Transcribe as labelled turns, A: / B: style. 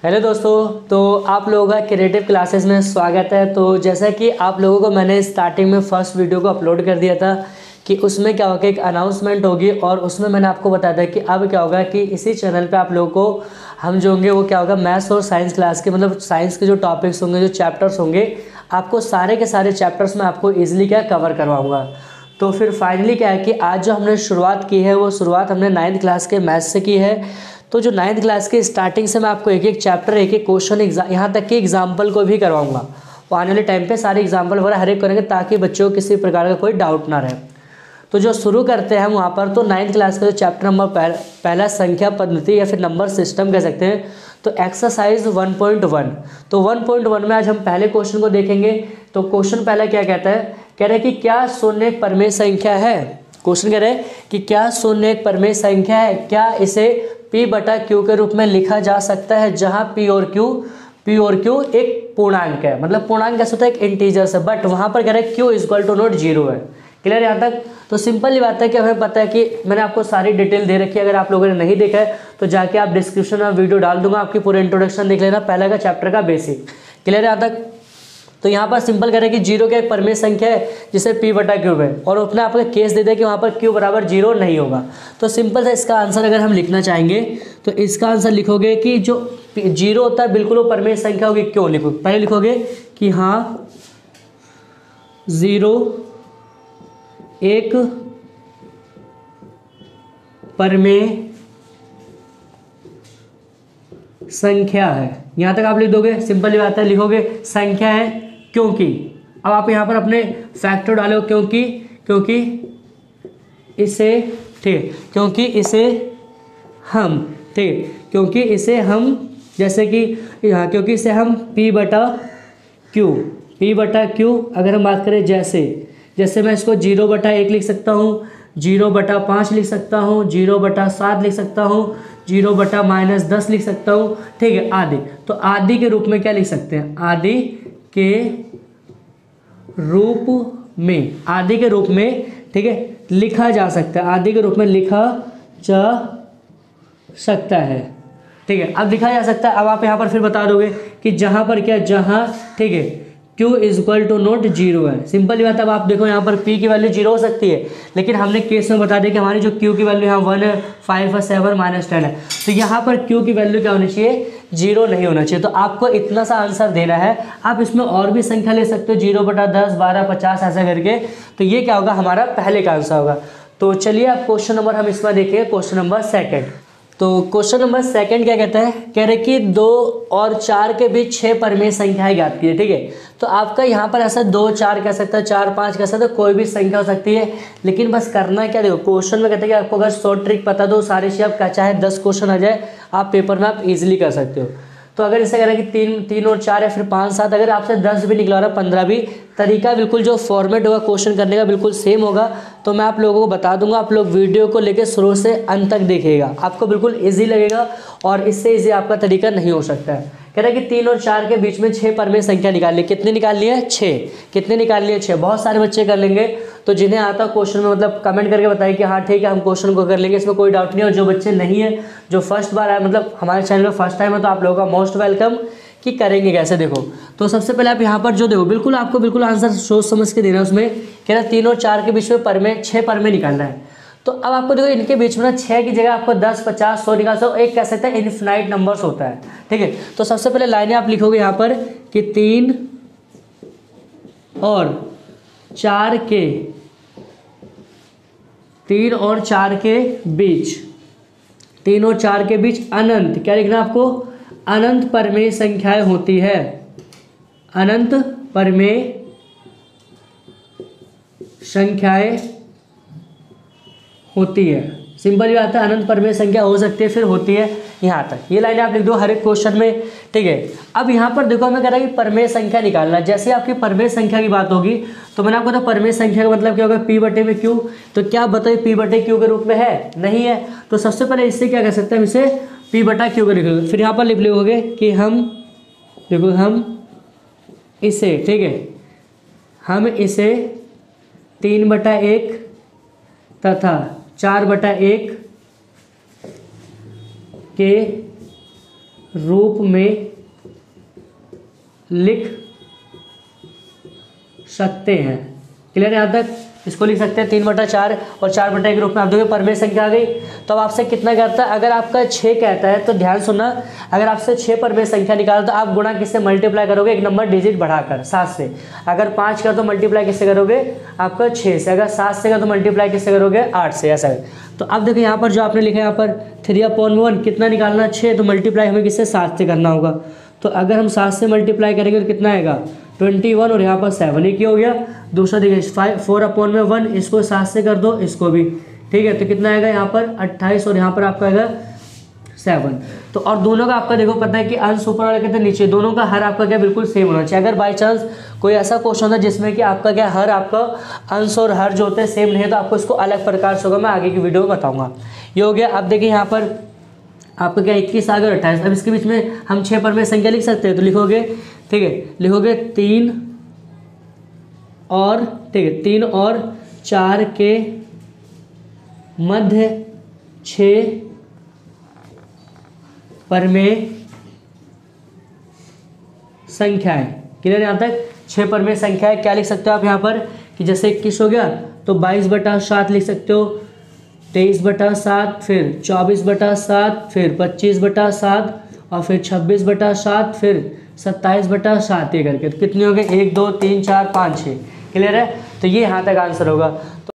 A: Hello दोस्तों, तो आप लोगों का क्रिएटिव क्लासेस में स्वागत है। तो जैसा कि आप लोगों को मैंने स्टार्टिंग में फर्स्ट वीडियो को अपलोड कर दिया था कि उसमें क्या होगा, एक अनाउंसमेंट होगी और उसमें मैंने आपको बताया था कि अब क्या होगा कि इसी चैनल पे आप लोगों को हम जो होंगे वो क्या होगा, मैथ्स और साइंस क्लास के मतलब साइंस के जो टॉपिक्स होंगे, जो चैप्टर्स होंगे, आपको सारे के सारे चैप्टर्स में आपको ईजिली क्या कवर करवाऊँगा। तो फिर फाइनली क्या है कि आज जो हमने शुरुआत की है वो शुरुआत हमने 9th क्लास के मैथ्स से की है। तो जो 9th क्लास के स्टार्टिंग से मैं आपको एक एक चैप्टर, एक एक क्वेश्चन, यहाँ तक कि एग्जाम्पल को भी करवाऊंगा। वो आने वाले टाइम पे सारे एग्जाम्पल वगैरह हर एक करेंगे ताकि बच्चों को किसी प्रकार का कोई डाउट ना रहे। तो जो शुरू करते हैं हम वहाँ पर, तो 9th क्लास का जो चैप्टर नंबर पहला संख्या पद्धति या फिर नंबर सिस्टम कह सकते हैं, तो एक्सरसाइज 1.1। तो 1.1 में आज हम पहले क्वेश्चन को देखेंगे। तो क्वेश्चन पहला क्या कहता है, कह रहे हैं कि क्या शून्य एक परमेय संख्या है। क्वेश्चन कह रहे हैं कि क्या शून्य एक परमेय संख्या है, क्या इसे P बटा Q के रूप में लिखा जा सकता है, जहां P और Q एक पूर्णांक है। मतलब पूर्णांक कैसे होता है, एक इंटीजर से, बट वहां पर कह रहे हैं Q इक्वल टू नॉट 0 है। क्लियर यहाँ तक। तो सिंपल ही बात है कि हमें पता है कि मैंने आपको सारी डिटेल दे रखी है। अगर आप लोगों ने नहीं देखा है तो जाके आप डिस्क्रिप्शन में वीडियो डाल दूंगा, आपकी पूरे इंट्रोडक्शन देख लेना, पहला का चैप्टर का बेसिक। क्लियर यहाँ तक। तो यहाँ पर सिंपल कह रहे हैं कि 0 क्या एक परमेय संख्या है जिसे P बटा Q है, और अपने आपका केस दे दे कि वहाँ पर Q बराबर 0 नहीं होगा। तो सिंपल सा इसका आंसर अगर हम लिखना चाहेंगे तो इसका आंसर लिखोगे कि जो 0 होता है बिल्कुल वो परमेय संख्या होगी। क्यों लिखो, पहले लिखोगे कि हाँ 0 एक परमेय संख्या है। यहां तक आप लिख दोगे, सिंपल बात है, लिखोगे संख्या है क्योंकि। अब आप यहां पर अपने फैक्टर डालो, क्योंकि इसे, ठीक, क्योंकि इसे हम, ठीक, क्योंकि इसे हम, जैसे कि यहाँ क्योंकि इसे हम P बटा Q अगर हम बात करें, जैसे मैं इसको 0 बटा 1 लिख सकता हूँ, 0 बटा 5 लिख सकता हूँ, 0 बटा 7 लिख सकता हूँ, 0 बटा -10 लिख सकता हूँ, ठीक है, आदि। तो आदि के रूप में क्या लिख सकते हैं, आदि के रूप में, ठीक है, लिखा जा सकता है, आदि के रूप में लिखा जा सकता है, ठीक है। अब लिखा जा सकता है। अब आप यहाँ पर फिर बता दोगे कि जहाँ पर क्या, जहाँ, ठीक है, Q इक्वल टू नॉट 0 है। सिंपल बात है। अब आप देखो यहाँ पर P की वैल्यू 0 हो सकती है, लेकिन हमने केस में बता दिया कि हमारी जो Q की वैल्यू यहाँ 1 है, 5 है, 7 -10 है। तो यहाँ पर Q की वैल्यू क्या होनी चाहिए, 0 नहीं होना चाहिए। तो आपको इतना सा आंसर देना है। आप इसमें और भी संख्या ले सकते हो, 0 बटा 10, 12, 50 ऐसा करके। तो ये क्या होगा, हमारा पहले का आंसर होगा। तो चलिए अब क्वेश्चन नंबर हम इसमें देखेंगे, क्वेश्चन नंबर 2। तो क्वेश्चन नंबर 2 क्या कहता है, कह रहे कि 2 और 4 के बीच 6 परमेय संख्याएं ज्ञात कीजिए, ठीक है। तो आपका यहाँ पर ऐसा 2 4 कह सकता है, 4 5 कह सकता है, कोई भी संख्या हो सकती है। लेकिन बस करना क्या, देखो क्वेश्चन में कहते हैं कि आपको अगर शॉर्ट ट्रिक पता दो, सारी चीज़ आप चाहे 10 क्वेश्चन आ जाए, आप पेपर में आप इजीली कर सकते हो। तो अगर इसे कह रहे हैं कि 3 और 4 या फिर 5 7, अगर आपसे 10 भी निकला रहा, 15 भी, तरीका बिल्कुल जो फॉर्मेट होगा क्वेश्चन करने का बिल्कुल सेम होगा। तो मैं आप लोगों को बता दूंगा, आप लोग वीडियो को लेकर शुरू से अंत तक देखिएगा, आपको बिल्कुल ईजी लगेगा और इससे ईजी आपका तरीका नहीं हो सकता है। कह रहा है कि 3 और 4 के बीच में 6 परमेय संख्या निकालनी। कितनी निकालनी है, 6। कितने निकालनी है, 6। बहुत सारे बच्चे कर लेंगे। तो जिन्हें आता क्वेश्चन में मतलब कमेंट करके बताइए कि हाँ ठीक है, हम क्वेश्चन को कर लेंगे, इसमें कोई डाउट नहीं है। और जो बच्चे नहीं है, जो फर्स्ट बार आए, मतलब हमारे चैनल में फर्स्ट टाइम है, तो आप लोगों का मोस्ट वेलकम। कि करेंगे कैसे, देखो। तो सबसे पहले आप यहाँ पर जो देखो, बिल्कुल आपको बिल्कुल आंसर सोच समझ के देना है। उसमें कह रहा है 3 और 4 के बीच में परमेय 6 परमेय निकालना है। तो अब आपको देखो, इनके बीच में ना 6 की जगह आपको 10 50 100 निकाल सकते हो। एक कह सकते हैं इनफिनाइट नंबर्स होता है, ठीक है। तो सबसे पहले लाइनें आप लिखोगे यहाँ पर कि 3 और 4 के बीच अनंत, क्या लिखना आपको, अनंत परमेय संख्याएं होती है। अनंत परमेय संख्याएं होती है। सिंपल बात है, अनंत परमेय संख्या हो सकती है, फिर होती है, यहाँ तक। ये लाइनें आप लिख दो हर एक क्वेश्चन में, ठीक है। अब यहाँ पर देखो, हमें कह रहा है कि परमेय संख्या निकालना है। जैसे आपकी परमेय संख्या की बात होगी तो मैंने आपको तो परमेय संख्या का मतलब क्या होगा, P बटे में Q। तो क्या बताइए, P बटे Q के रूप में है, नहीं है। तो सबसे पहले इससे क्या कर सकते हैं, इसे P बटा Q को लिखोगे। फिर यहाँ पर लिख लोगे कि हम इसे, ठीक है, हम इसे 3/1 तथा 4/1 के रूप में लिख सकते हैं। क्लियर है यहाँ तक? इसको लिख सकते हैं 3/4 और 4/1 के रूप में। आप देखो परमेय संख्या आ गई। तो अब आपसे कितना कहता है? अगर आपका 6 कहता है तो ध्यान सुनना, अगर आपसे 6 परमेय संख्या निकाला तो आप गुणा किससे मल्टीप्लाई करोगे? एक नंबर डिजिट बढ़ाकर 7 से। अगर 5 का तो मल्टीप्लाई किससे करोगे? आपका 6 से। अगर 7 से का तो मल्टीप्लाई किससे करोगे? 8 से। ऐसा है। तो अब देखो यहाँ पर जो आपने लिखा है यहाँ पर 3/1 कितना निकालना? 6। तो मल्टीप्लाई हमें किससे? 7 से करना होगा। तो अगर हम 7 से मल्टीप्लाई करेंगे तो कितना आएगा? 21 और यहाँ पर 7 ही क्या हो गया? दूसरा देखिए 4/1, इसको 7 से कर दो, इसको भी। ठीक है, तो कितना आएगा यहाँ पर? 28 और यहाँ पर आपका आएगा 7। तो और दोनों का आपका देखो पता है कि अंश ऊपर वाले कहते हैं नीचे, दोनों का हर आपका क्या बिल्कुल सेम होना चाहिए। अगर बाई चांस कोई ऐसा क्वेश्चन होता है जिसमें कि आपका क्या हर आपका अंश और हर जो होते हैं सेम नहीं है, तो आपको इसको अलग प्रकार से होगा, मैं आगे की वीडियो में बताऊँगा। ये हो गया। अब देखिए यहाँ पर आपका क्या 21 आ गया 28। अब इसके बीच में हम 6 परमेय संख्या लिख सकते हैं। तो लिखोगे, ठीक है, लिखोगे 3 और 4 के मध्य 6 परमेय संख्याएं। क्लियर यहाँ तक? 6 परमेय संख्याएं क्या लिख सकते हो आप यहाँ पर कि जैसे 21 हो गया तो 22/7 लिख सकते हो, 23/7, फिर 24/7, फिर 25/7 और फिर 26/7, फिर 27/7 ये करके। तो कितने हो गए? 1 2 3 4 5 6। क्लियर है? तो ये यहाँ तक आंसर होगा। तो